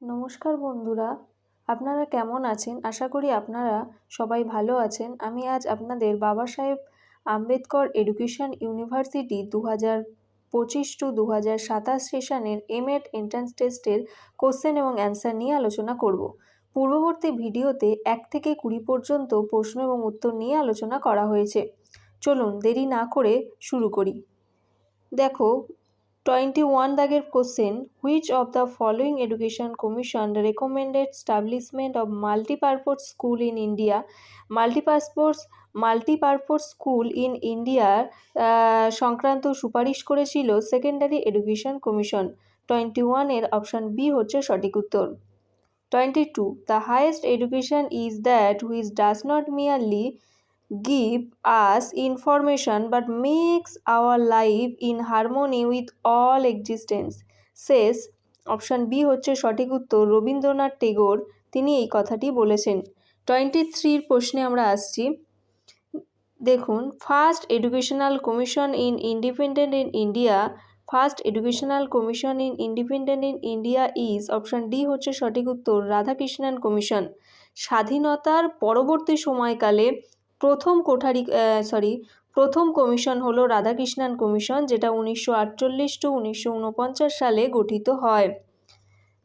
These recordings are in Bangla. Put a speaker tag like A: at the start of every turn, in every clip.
A: নমস্কার বন্ধুরা, আপনারা কেমন আছেন? আশা করি আপনারা সবাই ভালো আছেন। আমি আজ আপনাদের বাবা সাহেব আম্বেদকর এডুকেশন ইউনিভার্সিটি 2025-2027 সেশনের এমএড এন্ট্রান্স টেস্টের কোশ্চেন এবং অ্যান্সার নিয়ে আলোচনা করব। পূর্ববর্তী ভিডিওতে 1 থেকে 20 পর্যন্ত প্রশ্ন এবং উত্তর নিয়ে আলোচনা করা হয়েছে। চলুন দেরি না করে শুরু করি। দেখো 21 দাগের question, which of the following education commission recommended establishment of multipurpose school in India? Multipurpose school in ইন্ডিয়ার সংক্রান্ত সুপারিশ করেছিল সেকেন্ডারি এডুকেশন কমিশন। 21-এর অপশান বি হচ্ছে সঠিক উত্তর। 22, the highest education is that which does not merely give us information but makes our life in harmony with all existence, says option B হচ্ছে সঠিক উত্তর। রবীন্দ্রনাথ টেগোর তিনি এই কথাটি বলেছেন। 23 প্রশ্নে আমরা আসছি। দেখুন, first educational commission in independent in India is option D হচ্ছে সঠিক উত্তর, রাধাকৃষ্ণান কমিশন। স্বাধীনতার পরবর্তী সময়কালে প্রথম কমিশন হলো রাধাকৃষ্ণান কমিশন, যেটা 1948-1949 সালে গঠিত হয়।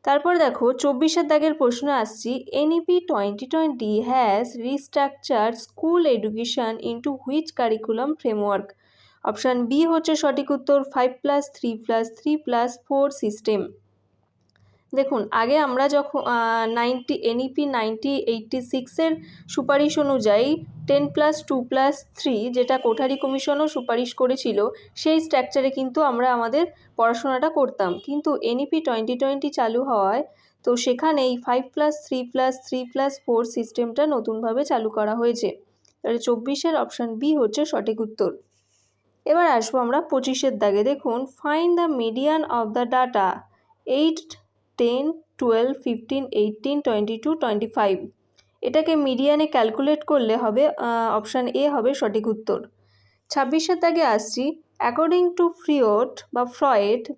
A: তারপর দেখো 24-এর দাগের প্রশ্ন আসছি। NEP 2020 has restructure school education into which curriculum framework? Option B হচ্ছে সঠিক উত্তর, 5+3+3+4 সিস্টেম। দেখুন, আগে আমরা যখন এনইপি 1986-এর সুপারিশ অনুযায়ী 10+2+3 যেটা কোঠারি কমিশনও সুপারিশ করেছিল, সেই স্ট্রাকচারে কিন্তু আমরা আমাদের পড়াশোনাটা করতাম। কিন্তু এনইপি 2020 চালু হওয়ায় তো সেখানে এই 5+3+3+4 সিস্টেমটা নতুনভাবে চালু করা হয়েছে। তাহলে 24-এর অপশান বি হচ্ছে সঠিক উত্তর। এবার আসবো আমরা 25-এর দাগে। দেখুন, find the median of the data 8, 10, 12, 15, 18, 22, 25। এটাকে মিডিয়ানে ক্যালকুলেট করলে হবে অপশান এ হবে সঠিক উত্তর। 26-এর দাগে আসছি। According to Freud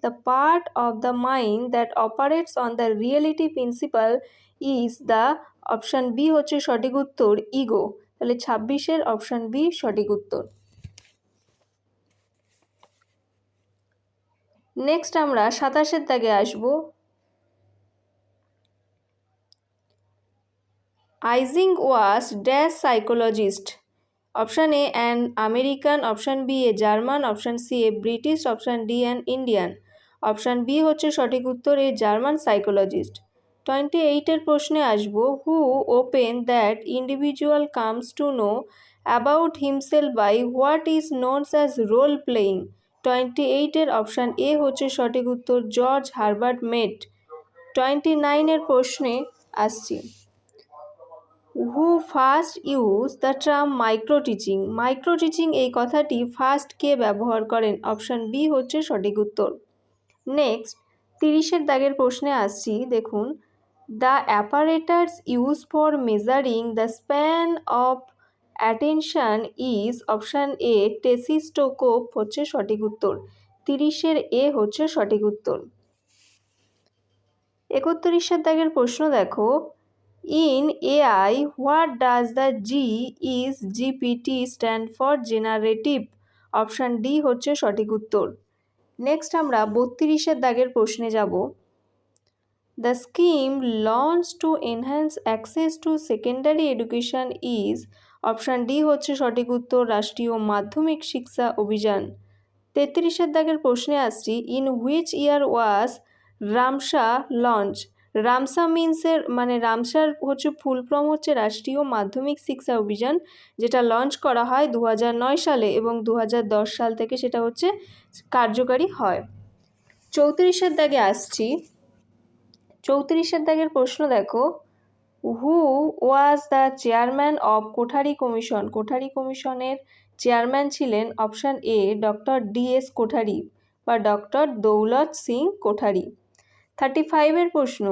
A: the part of the mind that operates on the reality principle is the option B হচ্ছে সঠিক উত্তর, ইগো। তাহলে 26-এর অপশান বি সঠিক উত্তর। নেক্সট আমরা 27-এর দাগে আসবো। Eysenck was dash psychologist? Option A an American, option B a German, option C a British, option D an Indian. Option B হচ্ছে সঠিক উত্তর, এ জার্মান সাইকোলজিস্ট। 28-এর প্রশ্নে আসবো। Who opined that individual comes to know about himself by what is known as role playing? 28-এর অপশান এ হচ্ছে সঠিক উত্তর, জর্জ হারবার্ট মেড। 29-এর প্রশ্নে আসছি। Who first use the term micro teaching এই কথাটি ফার্স্ট কে ব্যবহার করেন? অপশান বি হচ্ছে সঠিক উত্তর। নেক্সট 30-এর দাগের প্রশ্নে আসছি। দেখুন, the apparatus use for measuring the span of attention is option A tachistoscope হচ্ছে সঠিক উত্তর। 30-এর এ হচ্ছে সঠিক উত্তর। 31-এর দাগের প্রশ্ন দেখো। In AI, what does the GPT stand for? Generative. Option D হচ্ছে সঠিক উত্তর। নেক্সট আমরা 32-এর দাগের প্রশ্নে যাব। The scheme launched to enhance access to secondary education is option D হচ্ছে সঠিক উত্তর, রাষ্ট্রীয় মাধ্যমিক শিক্ষা অভিযান। 33-এর দাগের প্রশ্নে আসছি। In which year was RAMSA launch? RAMSA রামসার হচ্ছে ফুল ফর্ম হচ্ছে রাষ্ট্রীয় মাধ্যমিক শিক্ষা অভিযান, যেটা লঞ্চ করা হয় 2009 সালে এবং 2010 সাল থেকে সেটা হচ্ছে কার্যকারী হয়। 34-এর দাগে আসছি। 34-এর দাগের প্রশ্ন দেখো। Who was the chairman of Kothari commission? Kothari কমিশনের চেয়ারম্যান ছিলেন option A doctor DS Kothari বা ডক্টর দৌলত সিং কোঠারি। 35-এর প্রশ্ন।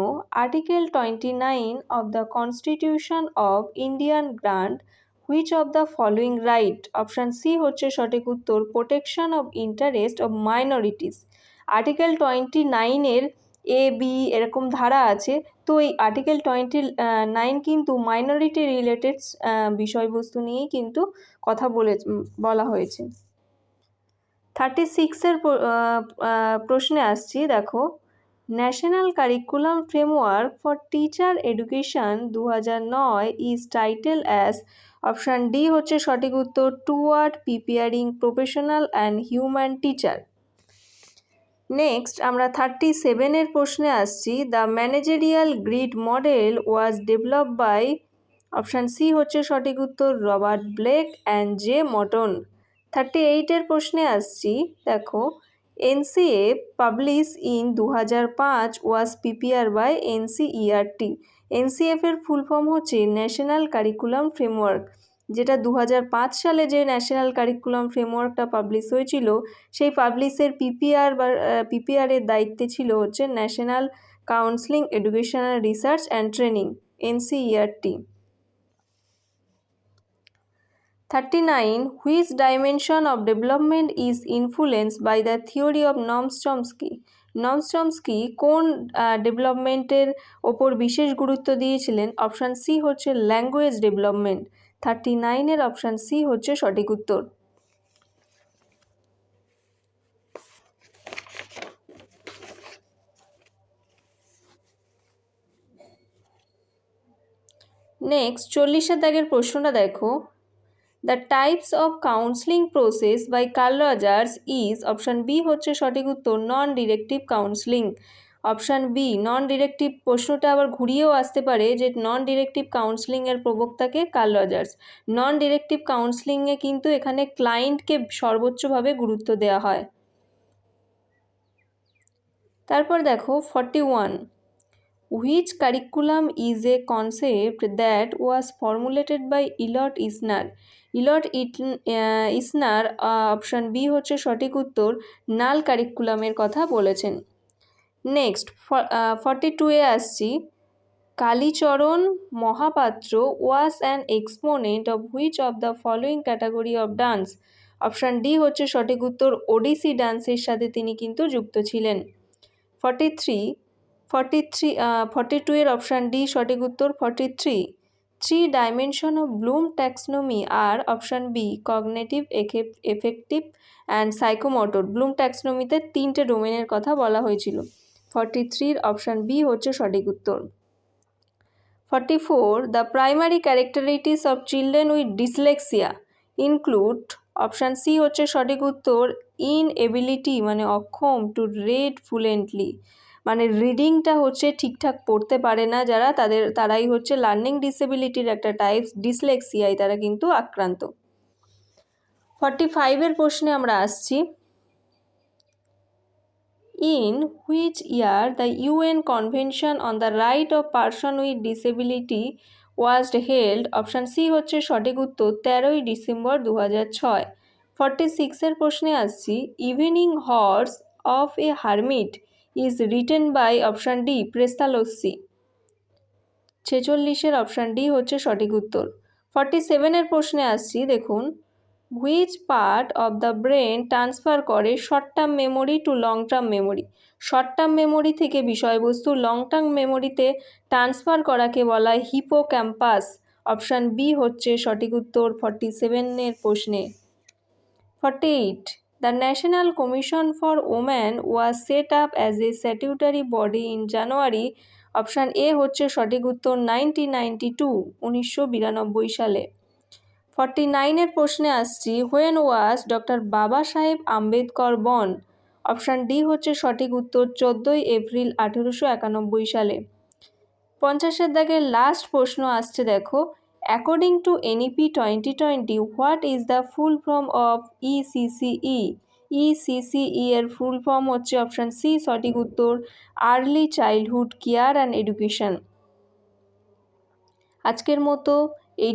A: Article 29 of the constitution of Indian grant which of the following right? Option C হচ্ছে সঠিক উত্তর, protection of interest of minorities. Article 29-এর এ বি এরকম ধারা আছে। তো এই আর্টিকেল 29 কিন্তু মাইনরিটি রিলেটেড বিষয়বস্তু নিয়েই কিন্তু বলা হয়েছে। 36-এর প্রশ্নে আসছি, দেখো, national curriculum framework for teacher education 2009 is title as, option D হচ্ছে সঠিক উত্তর, toward preparing professional and humane teacher. Next আমরা 37-এর প্রশ্নে আসছি, the managerial grid model was develop by, option C হচ্ছে সঠিক উত্তর, Robert Blake and J Mouton. 38-এর প্রশ্নে আসছি, দেখো, NCF publish in 2005 was prepare by NCERT. এনসিএফের ফুল ফর্ম হচ্ছে ন্যাশনাল কারিকুলাম ফ্রেমওয়ার্ক, যেটা 2005 সালে যে ন্যাশনাল কারিকুলাম ফ্রেমওয়ার্কটা পাবলিশ হয়েছিল, সেই পাবলিশের পিপিআরের দায়িত্বে ছিল হচ্ছে national counselling educational research and training, NCERT. 39, which dimension of development is influenced by the theory of Noam Chomsky? Noam Chomsky কোন ডেভেলপমেন্টের ওপর বিশেষ গুরুত্ব দিয়েছিলেন? অপশান সি হচ্ছে ল্যাঙ্গুয়েজ ডেভেলপমেন্ট। 39-এর অপশান সি হচ্ছে সঠিক উত্তর। নেক্সট 40-এর দাগের প্রশ্নটা দেখো, the types of counselling process by Carl Rogers is, option B হচ্ছে সঠিক উত্তর, non directive counselling. Option B non directive, প্রশ্নটা আবার ঘুরিয়েও আসতে পারে যে নন ডিরেক্টিভ কাউন্সিলিংয়ের প্রবক্তাকে কার্ল রজার্স। নন ডিরেক্টিভ কাউন্সিলিংয়ে কিন্তু এখানে ক্লায়েন্টকে সর্বোচ্চভাবে গুরুত্ব দেওয়া হয়। তারপর দেখো 41, which curriculum is a concept that was formulated by Eliot Isner? Eliot Isner option B হচ্ছে সঠিক উত্তর, নাল কারিকুলামের কথা বলেছেন। নেক্সট 42-এ আসছি, Kalicharan Mohapatra was an exponent of which of the following category of dance? Option D হচ্ছে সঠিক উত্তর, ওডিসি ডান্সের সাথে তিনি কিন্তু যুক্ত ছিলেন। 42-এর অপশান ডি সঠিক উত্তর। 43, 3 dimension of Bloom taxonomy are, option B cognitive, affective and psychomotor. Bloom ট্যাক্সনমিতে 3টে ডোমেনের কথা বলা হয়েছিল। 43-র অপশান বি হচ্ছে সঠিক উত্তর। 44, the primary characteristics of children with dyslexia include, option C হচ্ছে সঠিক উত্তর, ইনএবিলিটি মানে অক্ষম, টু রিড ফ্লুয়েন্টলি মানে রিডিংটা হচ্ছে ঠিকঠাক পড়তে পারে না যারা, তারাই হচ্ছে লার্নিং ডিসেবিলিটির একটা টাইপস, ডিসলেক্সিয়ায় তারা কিন্তু আক্রান্ত। 45-এর প্রশ্নে আমরা আসছি, in which year the UN convention on the right of person with disability was held? Option C হচ্ছে সঠিক উত্তর, 13ই ডিসেম্বর 2006। 46-এর প্রশ্নে আসছি, evening hour of a hermit is written by, option D Pestalozzi. 46-এর অপশান ডি হচ্ছে সঠিক উত্তর। 47-এর প্রশ্নে আসছি, দেখুন, which part of the brain transfer করে short term memory to long term memory? Short term memory থেকে বিষয়বস্তু লং টার্ম মেমোরিতে ট্রান্সফার করাকে বলা হয় হিপোক্যাম্পাস। অপশান বি হচ্ছে সঠিক উত্তর 47-এর প্রশ্নে। 48, the national commission for woman was set up as a statutory body in January, option A হচ্ছে সঠিক উত্তর 1992 সালে। 49-এর প্রশ্নে আসছি, হোয়েন ওয়াজ ডক্টর বাবা সাহেব আম্বেদকর বর্ন? অপশান ডি হচ্ছে সঠিক উত্তর, 14ই এপ্রিল 1891 সালে। 50-এর দাগের লাস্ট প্রশ্ন আসছে, দেখো, according to NEP 2020 what is the full form of ECCE? ECCE এর ফুল ফর্ম হচ্ছে, অপশান সি সঠিক উত্তর, early childhood care and education. আজকের মতো এই